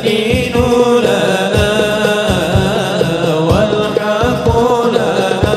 الدين لنا والحق لنا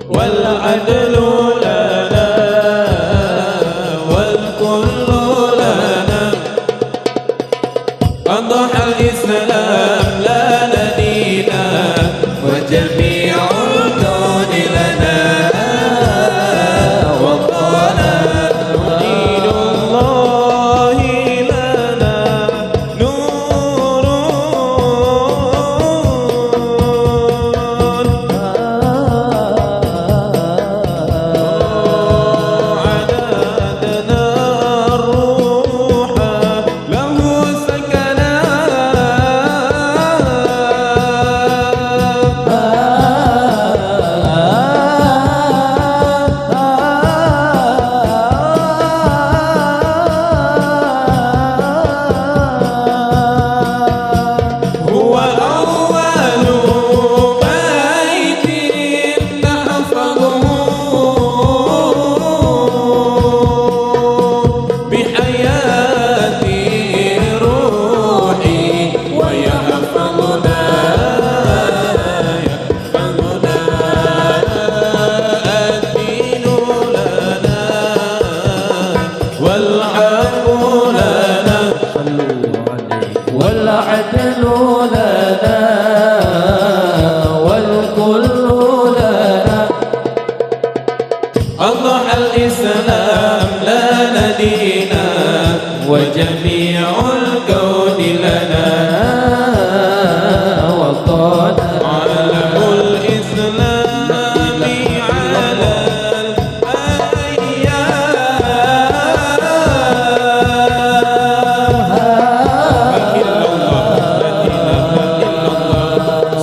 والعدل لنا والكل لنا أضحى الإسلام لنا دينا وجميع الكون لنا وطنا ودين الله لنا نور عددنا الروح له هو أول بيت نحفظه بحياة روحي ويحفظنا الدين لنا والحق لنا والعدل لنا والكل لنا أضحى الإسلام لنا دينا وجميع الكون لنا وطنا علم الإسلام على الأيام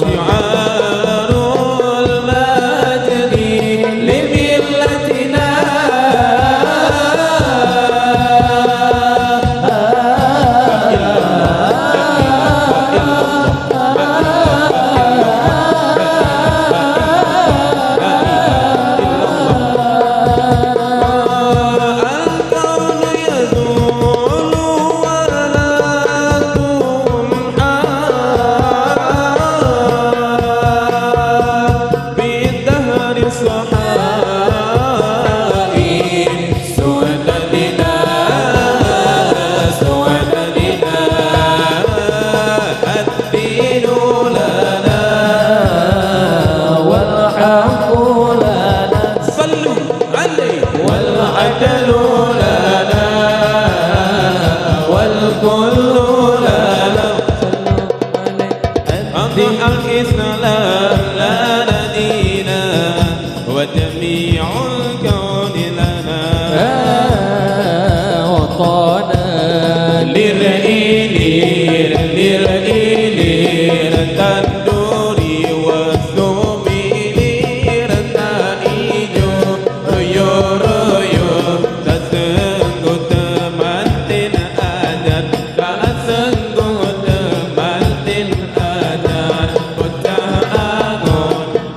شعار المجد لملتنا الكون يزول ولا تمحى بالدهر صحائف سودنا سودنا الدين لنا والحق لنا صلوا عليه والعدل لنا والكل لنا أضحى الإسلام لنا دينا وجميع الكون لنا وطنا لرئيلير تندوري وسوميلير تائجو ريو ريو تسنغو تمانتين أدر تسنغو تمانتين أدر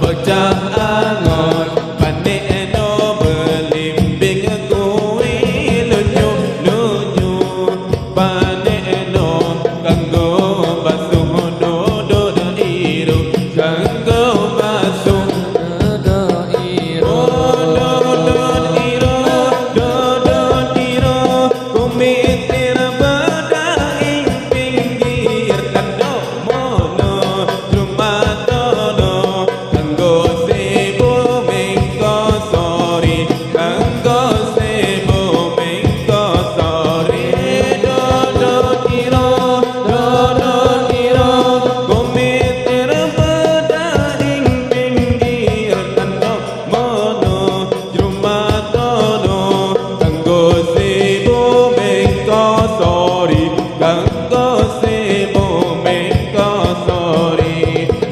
bocah angon paneno belimbing kuwi lunyu lunyu paneno kanggo basuh dodo iru kanggo basuh dodo iru kumitir bedai pinggir kando mono rumatono kanggo sebo mengko sori kanggo sebo mengko sori dodo iro kumitir bedai pinggir kando mono rumatono kanggo sebo mengko sori kanggo sebo mengko sori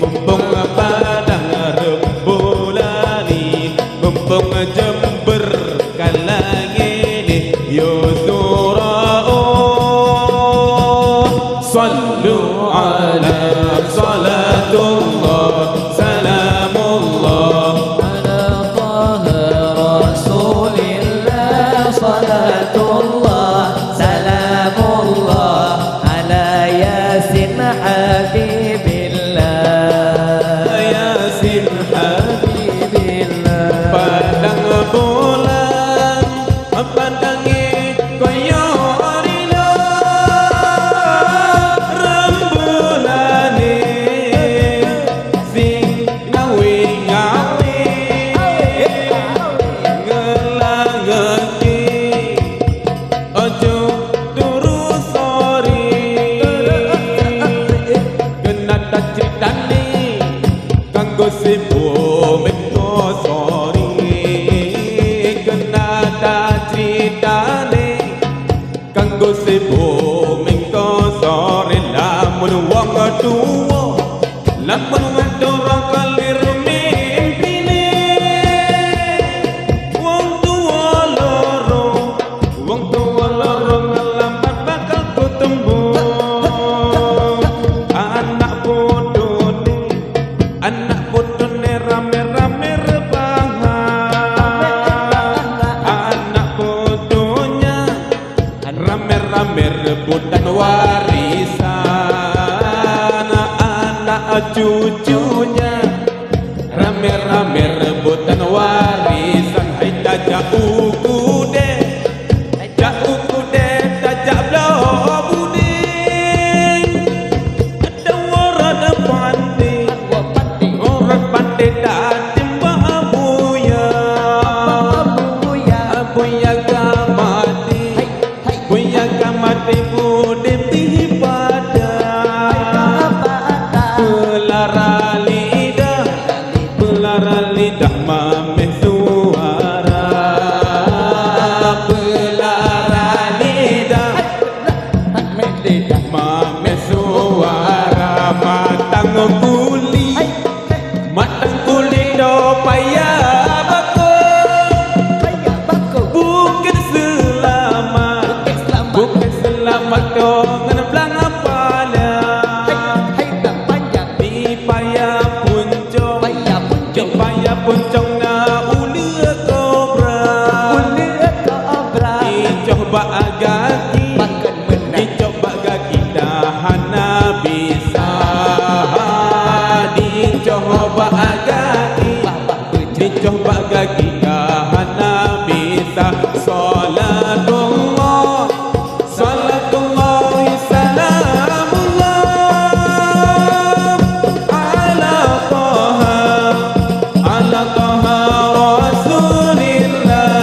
mumpung padang rembulani mumpung Jember kalangini yo surau sallu ala salatullah salamullah على طه رسول الله صلاة الله سلام الله على warisan anak cucunya, rame-rame rebutan warisan. Hai tajak uku deh, tajak uku deh, tajak belah buding. Ada orang pandai, orang pandai datang babuya, abuya gamati, buya gamati buding tipada. Belara lidah mameh suara, belara lidah mameh suara. Matang kuli do payah bakul, bukit selamat do ngan belang apala. Di payah puncong na ulia kobra, dicoba agaki, dicoba agaki dahana bisa, dicoba agaki, dicoba agaki dahana bisa. Salatullah, salatullah, salamullah ala Taha, ala Taha Rasulillah.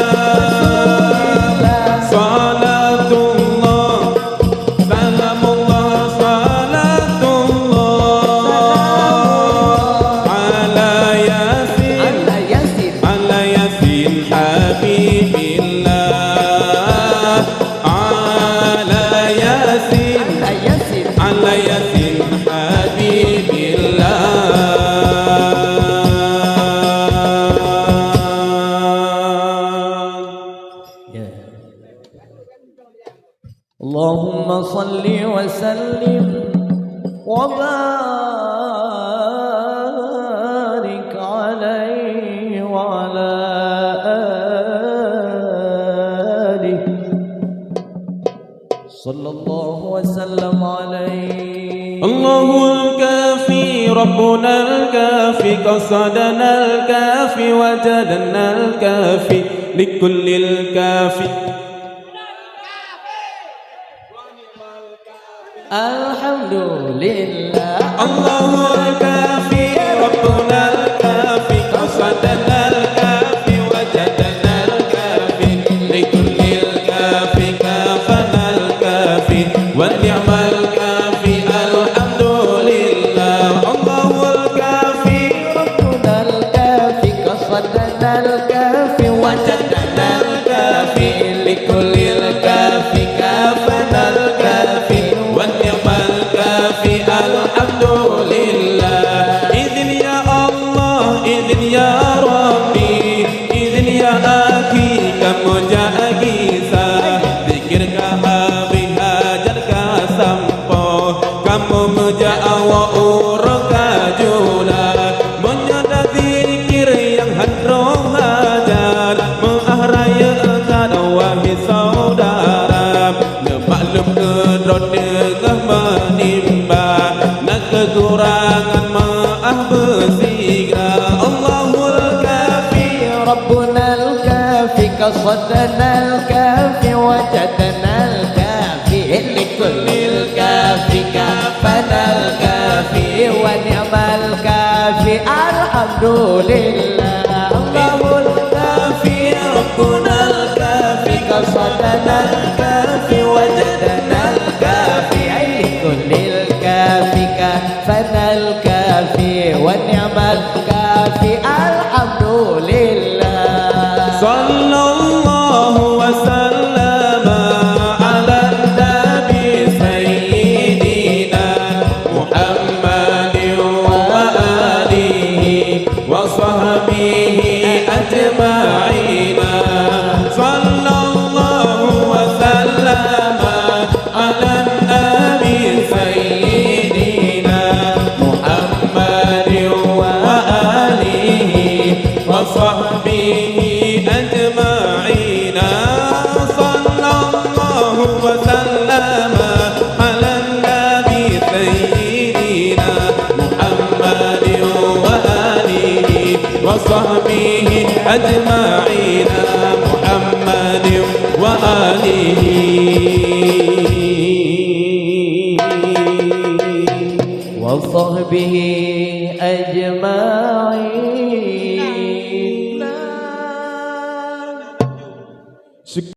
Salatullah, salamullah, salatullah ala Yasin, ala Yasin Habibillah, ala Yasin, ala Yasin Habibillah. اللهم صل وسلم وبارك عليه وعلى آله صلى الله وسلم عليه. الله الكافي ربنا الكافي قصدنا الكافي وجدنا الكافي لكل الكافي. الحمد لله. الله الكافي ربنا الكافي قصدنا الكافي وجدنا الكافي لكل الكافي كافنا الكافي ونعم الكافي. الحمد لله. الله الكافي ربنا الكافي قصدنا الكافي وجدنا الكافي لكل الكافي كافنا الكافي ونعم الكافي. الحمد لله. إذن يا الله، إذن يا ربي، إذن يا أخي kamu jagi sa zikir kahabiha jalka sampo kamu menjaawa uraka jula menyada zikir yang hadroh hajar mengahraya kadawahi saudara nemaklum kedrot degah menimba nak kekurangan maaf bersigra. Allahul kafi ربنا الكافي قصدنا الكافي وجدنا الكافي لكل الكافي كافنا الكافي ونعم الكافي. الحمد لله. الله الكافي ربنا الكافي قصدنا الكافي وجدنا الكافي لكل الكافي كافنا الكافي ونعم الكافي. الحمد لله. صلى الله وسلم على النبي سيدنا محمد وآله وصحبه وصحبه أجمعين محمد وآله وصحبه أجمعين